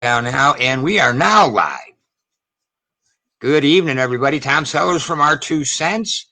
down now, and we are now live. Good evening, everybody. Tom Sellers from our 2 cents.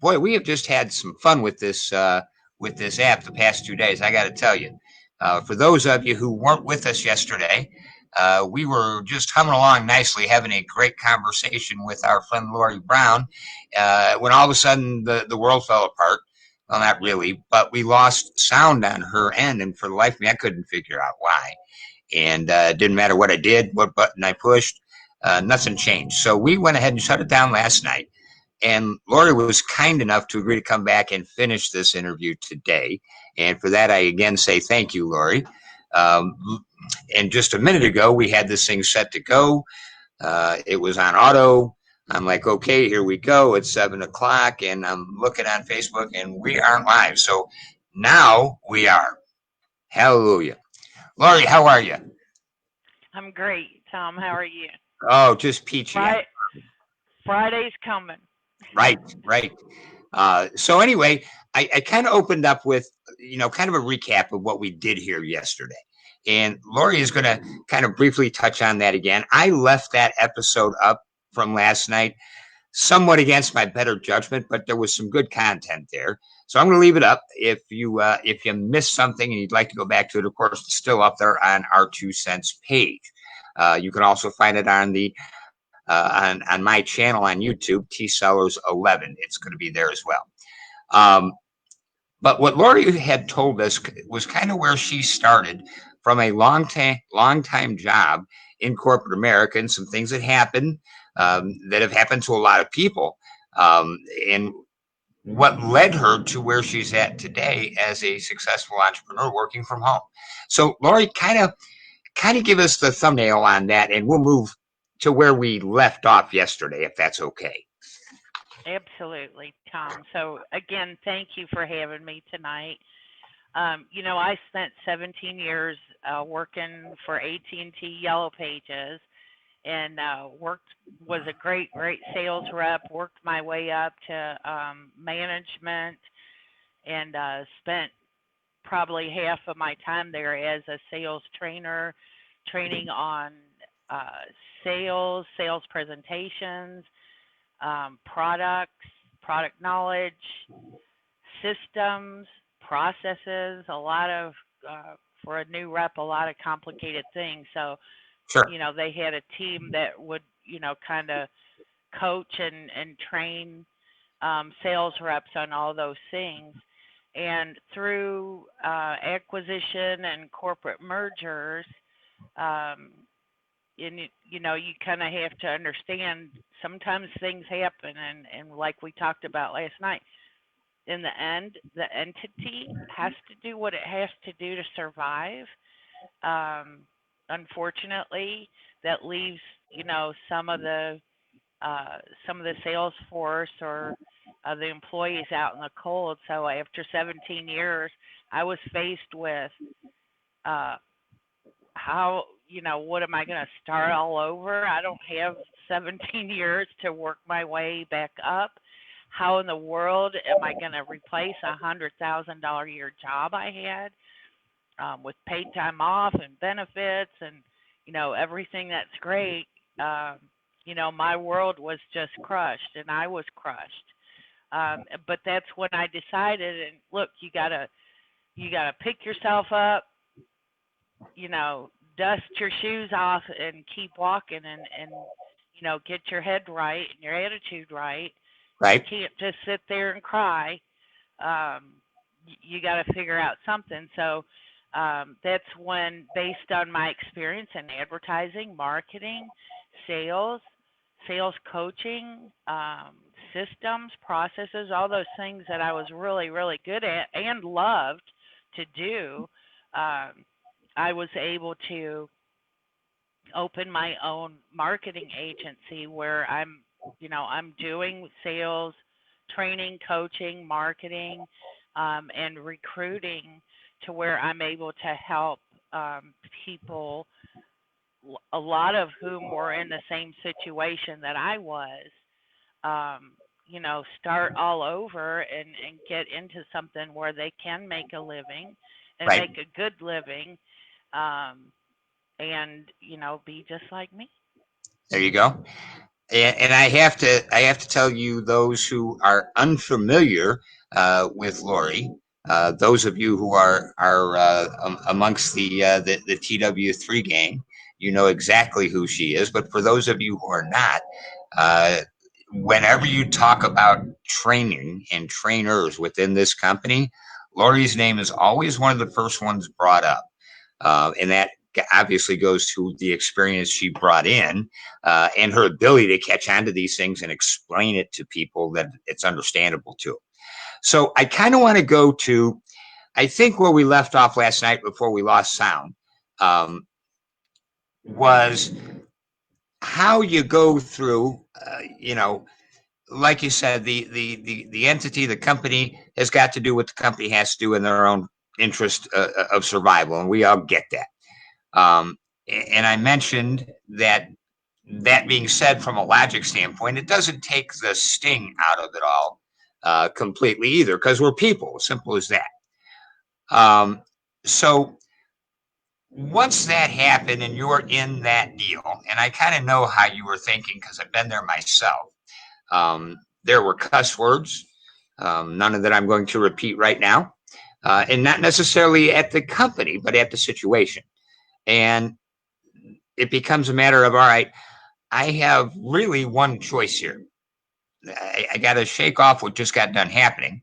Boy, we have just had some fun with this app the past 2 days. I got to tell you, for those of you who weren't with us yesterday, we were just humming along nicely, having a great conversation with our friend Laurie Brown. When all of a sudden the world fell apart. Well, not really, but we lost sound on her end, and for the life of me, I couldn't figure out why. And it didn't matter what I did, what button I pushed, nothing changed. So we went ahead and shut it down last night. And Laurie was kind enough to agree to come back and finish this interview today. And for that, I again say thank you, Laurie. Um, and just a minute ago, we had this thing set to go. It was on auto. I'm like, okay, here we go. It's 7 o'clock, and I'm looking on Facebook, and we aren't live. So now we are. Hallelujah. Laurie, how are you? I'm great, Tom. How are you? Oh, just peachy. Friday's coming. Right, right. So anyway, I kind of opened up with, kind of a recap of what we did here yesterday. And Laurie is going to kind of briefly touch on that again. I left that episode up from last night somewhat against my better judgment, but there was some good content there. So I'm going to leave it up. If you missed something and you'd like to go back to it, of course, it's still up there on our 2 cents page. You can also find it on the on my channel on YouTube, T Sellers 11. It's going to be there as well. Um, but what Laurie had told us was kind of where she started from a long time job in corporate America, and some things that happened that have happened to a lot of people, and what led her to where she's at today as a successful entrepreneur working from home. So, Laurie, kind of give us the thumbnail on that, and we'll move to where we left off yesterday, if that's okay. Absolutely, Tom. So again, thank you for having me tonight. I spent 17 years working for AT&T Yellow Pages, and worked was a great sales rep. Worked my way up to management, and spent probably half of my time there as a sales trainer, training on uh, sales presentations, products, product knowledge, systems, processes, a lot of, for a new rep, a lot of complicated things. So, Sure. they had a team that would, kind of coach and train sales reps on all those things. And through acquisition and corporate mergers, um, you kind of have to understand sometimes things happen, and like we talked about last night, in the end the entity has to do what it has to do to survive. um Unfortunately, that leaves uh some of the sales force, or the employees, out in the cold. So after 17 years, I was faced with, uh how, what am I going to start all over? I don't have 17 years to work my way back up. How in the world am I going to replace $100,000 a year job I had, with paid time off and benefits and, everything that's great? Um, my world was just crushed, and I was crushed. But that's when I decided, and look, you gotta pick yourself up, dust your shoes off and keep walking, and get your head right and your attitude right. You Right. can't just sit there and cry. You got to figure out something. So that's when, based on my experience in advertising, marketing, sales, sales coaching, systems, processes, all those things that I was really, really good at and loved to do, um, I was able to open my own marketing agency where I'm doing sales, training, coaching, marketing, and recruiting, to where I'm able to help people, a lot of whom were in the same situation that I was, start all over, and get into something where they can make a living and Right. make a good living. Um, and be just like me. There you go. And I have to tell you, those who are unfamiliar with Laurie, those of you who are amongst the TW3 gang, you know exactly who she is. But for those of you who are not, uh, whenever you talk about training and trainers within this company, Laurie's name is always one of the first ones brought up. And that obviously goes to the experience she brought in, and her ability to catch on to these things and explain it to people that it's understandable to. So I kind of want to go to, I think, where we left off last night before we lost sound, um, was how you go through, like you said, the entity, the company has got to do what the company has to do in their own interest of survival, and we all get that. Um, and I mentioned that, that being said, from a logic standpoint, it doesn't take the sting out of it all completely either, because we're people, simple as that. Um, so once that happened and you're in that deal, and I kind of know how you were thinking because I've been there myself. There were cuss words, none of that I'm going to repeat right now, and not necessarily at the company, but at the situation. And it becomes a matter of, all right, I have really one choice here. I got to shake off what just got done happening.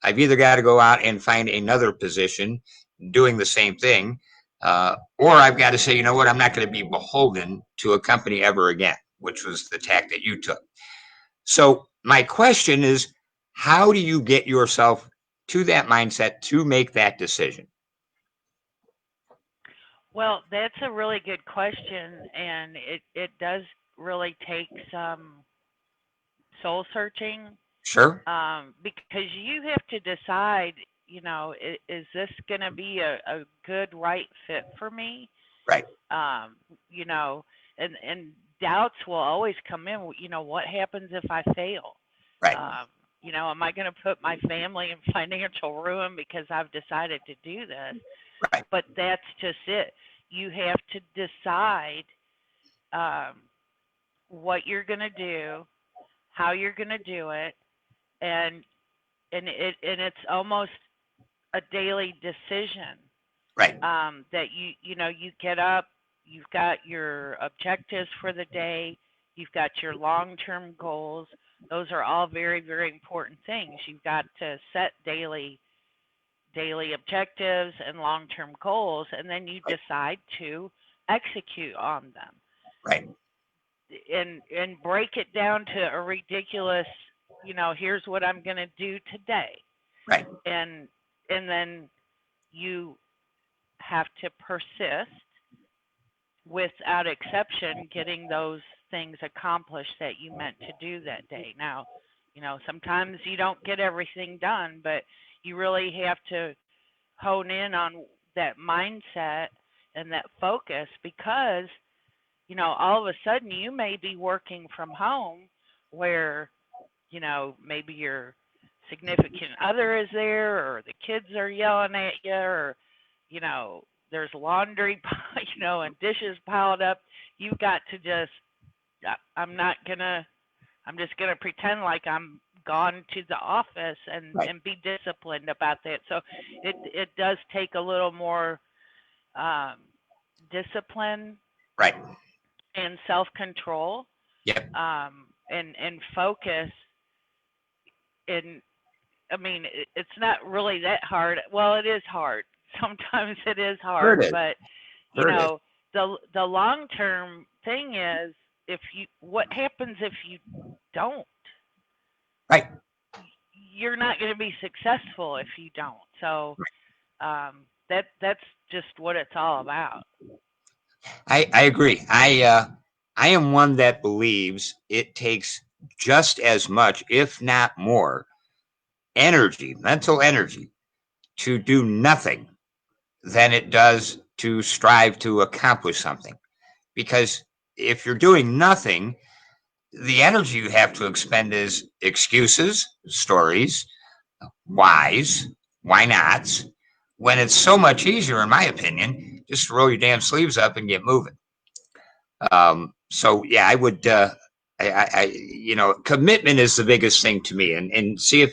I've either got to go out and find another position doing the same thing, or I've got to say, you know what, I'm not going to be beholden to a company ever again, which was the tack that you took. So, my question is, how do you get yourself to that mindset to make that decision? Well, that's a really good question, and it does really take some soul searching, Sure. because you have to decide, is this going to be a good, right fit for me? Right. Um, you know, and doubts will always come in. What happens if I fail? Right. Um, am I going to put my family in financial ruin because I've decided to do this? Right. But that's just it. You have to decide um, what you're going to do, how you're going to do it, and it's almost a daily decision, Right. that you get up, you've got your objectives for the day, you've got your long-term goals. Those are all very, very important things. You've got to set daily objectives and long-term goals, and then you Right. decide to execute on them, Right. and break it down to a ridiculous, here's what I'm going to do today. Right. And then you have to persist without exception getting those things accomplished that you meant to do that day. Now, sometimes you don't get everything done, but you really have to hone in on that mindset and that focus, because all of a sudden you may be working from home where maybe your significant other is there, or the kids are yelling at you, or there's laundry and dishes piled up. You've got to just, I'm not gonna, I'm just gonna pretend like I'm gone to the office, Right. and be disciplined about that. So it does take a little more um, discipline Right. and self control, Yep. and focus. And I mean, it's not really that hard. Well, it is hard. Sometimes it is Sure hard, it is. but you Sure it is. know, the long term thing is, if you what happens if you don't? Right. You're not going to be successful if you don't. So that's just what it's all about. I agree. I am one that believes it takes just as much, if not more, energy, mental energy, to do nothing than it does to strive to accomplish something. Because if you're doing nothing, the energy you have to expend is excuses, stories, whys, why nots, when it's so much easier, in my opinion, just roll your damn sleeves up and get moving. So yeah, I would, commitment is the biggest thing to me, and see if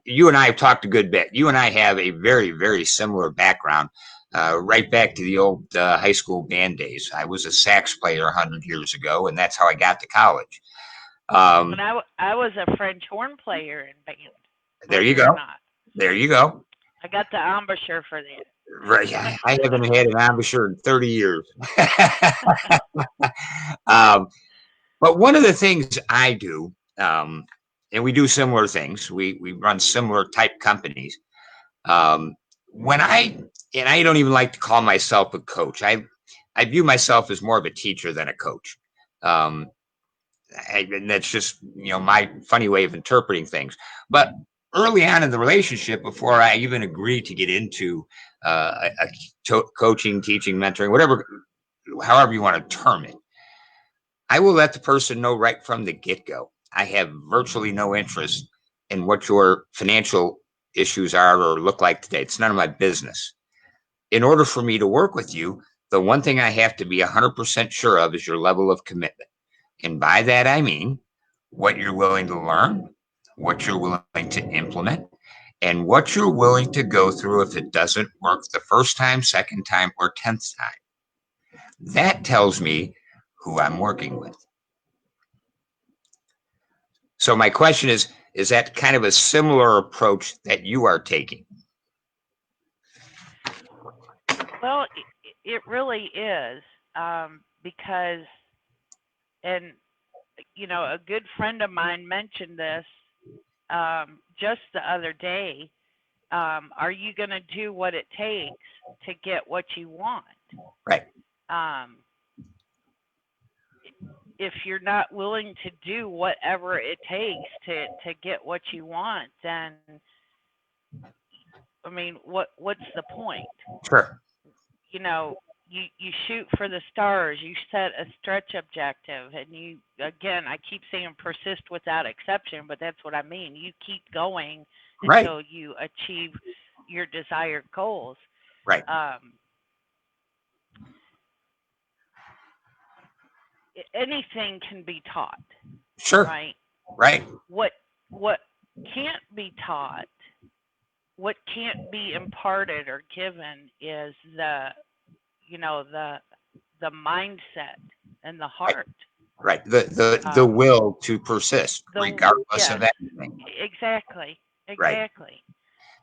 you and I have talked a good bit. You and I have a very, very similar background, right back to the old high school band days. I was a sax player 100 years ago, and that's how I got to college. When Um, I was a French horn player in band, there believe you it or go. not. There you go. I got the embouchure for Right. I haven't had an embouchure in 30 years. that. um, but one of the things I do, and we do similar things, we run similar type companies. Um, when and I don't even like to call myself a coach. I view myself as more of a teacher than a coach. Um, and that's just my funny way of interpreting things. But early on in the relationship, before I even agreed to get into coaching, teaching, mentoring, whatever, however you want to term it, I will let the person know right from the get go. I have virtually no interest in what your financial issues are or look like today. It's none of my business. In order for me to work with you, the one thing I have to be 100% sure of is your level of commitment. And by that, I mean what you're willing to learn, what you're willing to implement, and what you're willing to go through if it doesn't work the first time, second time, or 10th time. That tells me who I'm working with. So my question is that kind of a similar approach that you are taking? Well, it really is, because, and a good friend of mine mentioned this just the other day. Are you going to do what it takes to get what you want? Right. Um, if you're not willing to do whatever it takes to get what you want, then I mean, what's the point? Sure. You know, you shoot for the stars, you set a stretch objective, and you, again, I keep saying persist without exception, but that's what I mean. You keep going Right. until you achieve your desired goals. Right. Um, Anything can be taught, Sure. right? Right. What what can't be taught, what can't be imparted or given is the mindset and the Right. heart. Right. The Um, will to persist regardless of yes, anything. exactly, Right. exactly.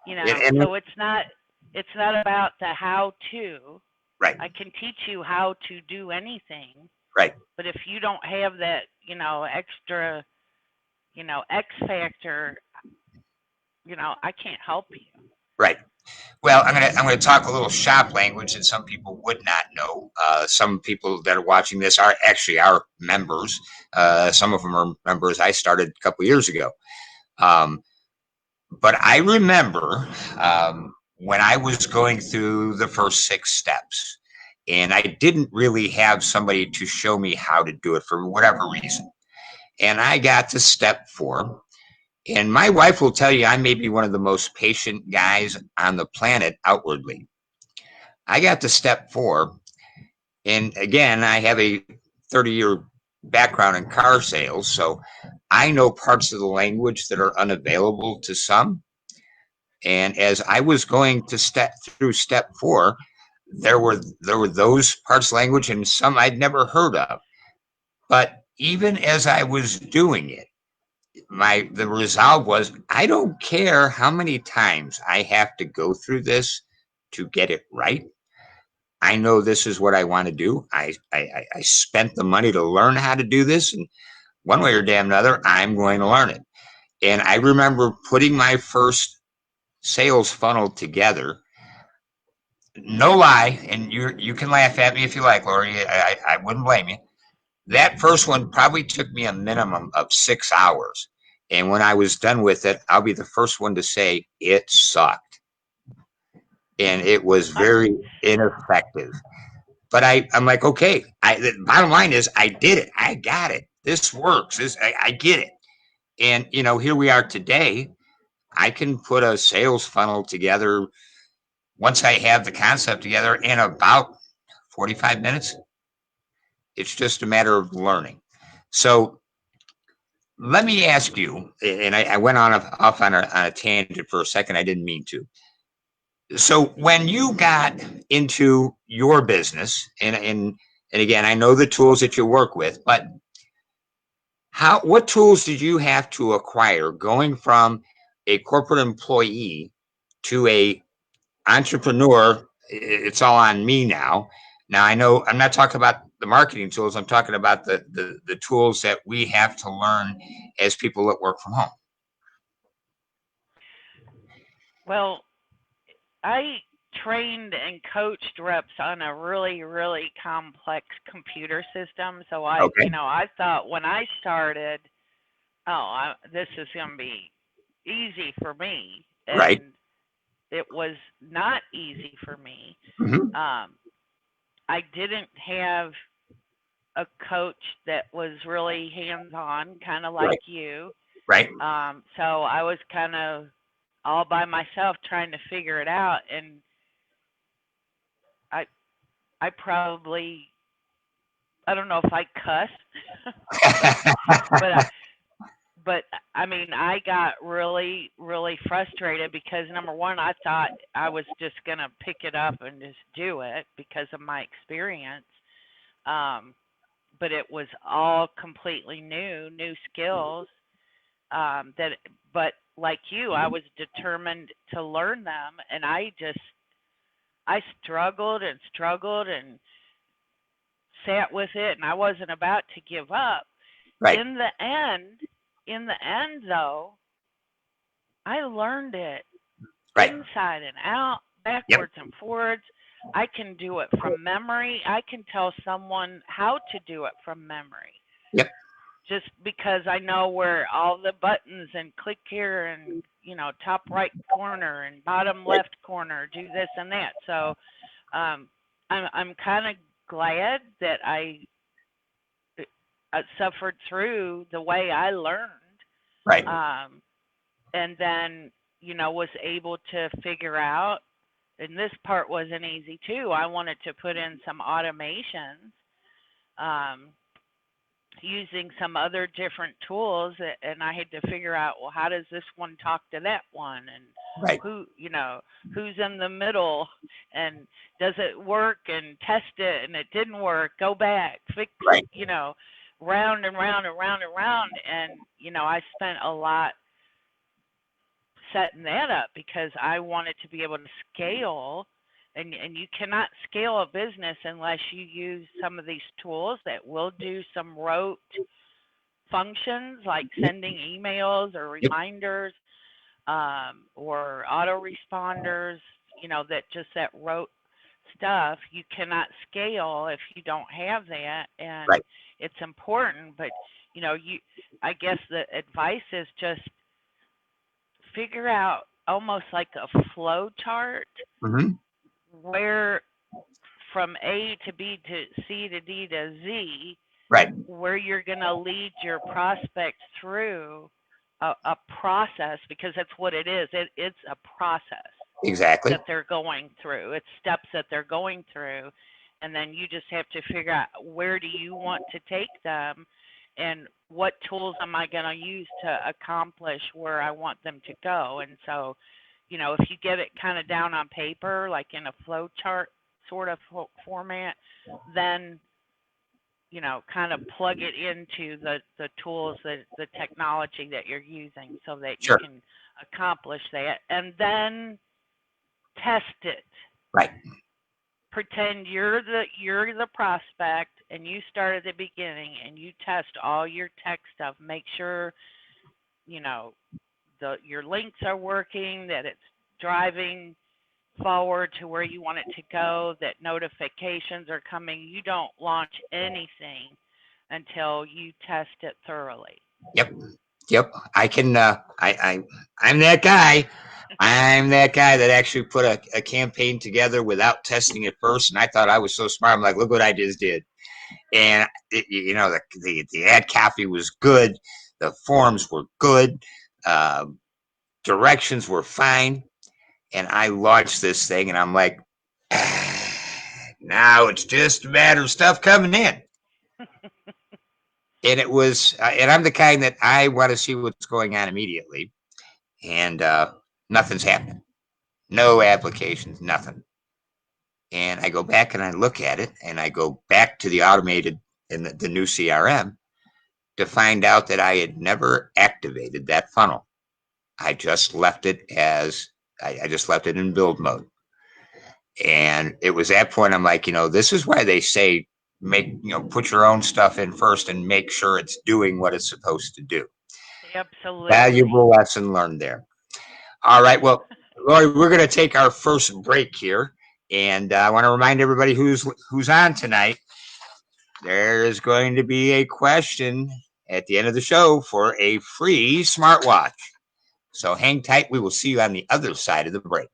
And So it's not about the how to. right. I can teach you how to do anything, Right. but if you don't have that, extra, X factor, I can't help you. Right. Well, I'm gonna talk a little shop language that some people would not know. Some people that are watching this are actually our members. Some of them are members I started a couple years ago. Um, but I remember when I was going through the first 6 steps, and I didn't really have somebody to show me how to do it for whatever reason. And I got to step 4. And my wife will tell you I may be one of the most patient guys on the planet outwardly. I got to step 4. And again, I have a 30-year background in car sales. So I know parts of the language that are unavailable to some. And as I was going to step through step 4, there were those parts of language and some I'd never heard of. But even as I was doing it, the resolve was I don't care how many times I have to go through this to get it right. I know this is what I want to do. I spent the money to learn how to do this, and one way or damn another, I'm going to learn it. And I remember putting my first sales funnel together. No lie, and you can laugh at me if you like, Laurie. I wouldn't blame you. That first one probably took me a minimum of 6 hours. And when I was done with it, I'll be the first one to say it sucked. And it was Uh, very ineffective. But I'm like, okay. The bottom line is, I did it. I got it. This works. I get it. And here we are today. I can put a sales funnel together once I have the concept together in about 45 minutes, it's just a matter of learning. So let me ask you, and I went off on a tangent for a second. I didn't mean to. So when you got into your business, and again, I know the tools that you work with, but what tools did you have to acquire going from a corporate employee to a entrepreneur? It's all on me now. Now I know I'm not talking about the marketing tools. I'm talking about the tools that we have to learn as people that work from home. Well, I trained and coached reps on a really, really complex computer system. So Okay. I thought when I started, this is going to be easy for me. Right. And it was not easy for me. Hmm. Um, I didn't have a coach that was really hands on, kind of like Right. you. Right. So I was kind of all by myself trying to figure it out. And I, I probably, I don't know if I cussed, but but I mean, I got really, really frustrated because number one, I thought I was just gonna pick it up and just do it because of my experience. Um, but it was all completely new skills. That, but like you, I was determined to learn them, and I struggled and sat with it, and I wasn't about to give up. Right. In the end, though, I learned it Right. inside and out, Yep. backwards and forwards. I can do it from memory. I can tell someone how to do it from memory Yep. just because I know where all the buttons and click here and top right corner and bottom Right. left corner do this and that. So I'm kind of glad that I suffered through the way I learned, Right. um, and then was able to figure out. And this part wasn't easy too. I wanted to put in some automations um, using some other different tools, and I had to figure out, well, how does this one talk to that one, and Right. who's in the middle, and does it work, and test it, and it didn't work, go back, fix, Right. round and round and round and round, and I spent a lot setting that up because I wanted to be able to scale. And you cannot scale a business unless you use some of these tools that will do some rote functions like Yep. sending emails or Yep. reminders, or autoresponders, that rote stuff. You cannot scale if you don't have that, and Right. it's important. But I guess the advice is just figure out almost like a flow chart Hmm. where from A to B to C to D to Z, Right. where you're going to lead your prospect through a process, because that's what it is. It's a process Exactly. that they're going through. It's steps that they're going through. And then you just have to figure out, where do you want to take them, and what tools am I going to use to accomplish where I want them to go. And so, if you get it kind of down on paper, like in a flow chart sort of format, then kind of plug it into the tools, the technology that you're using, so that you Sure. can accomplish that, and then test it. Right. Pretend you're the prospect, and you start at the beginning, and you test all your tech stuff. Make sure you know your links are working, that it's driving forward to where you want it to go, that notifications are coming. You don't launch anything until you test it thoroughly. Yep. Yep. I can. I'm that guy. I'm that guy that actually put a campaign together without testing it first, and I thought I was so smart. I'm like, look what I just did. And the ad copy was good, the forms were good, uh, directions were fine. And I launched this thing, and I'm like, now it's just a matter of stuff coming in. And it was, and I'm the kind that I want to see what's going on immediately. And nothing's happening. No applications, nothing. And I go back and I look at it, and I go back to the automated and the new CRM to find out that I had never activated that funnel. I just left it as I just left it in build mode. And it was that point I'm like, this is why they say put your own stuff in first and make sure it's doing what it's supposed to do. Absolutely. Valuable lesson learned there. All right. Well, Laurie, we're going to take our first break here. And I want to remind everybody who's on tonight. There is going to be a question at the end of the show for a free smartwatch. So hang tight. We will see you on the other side of the break.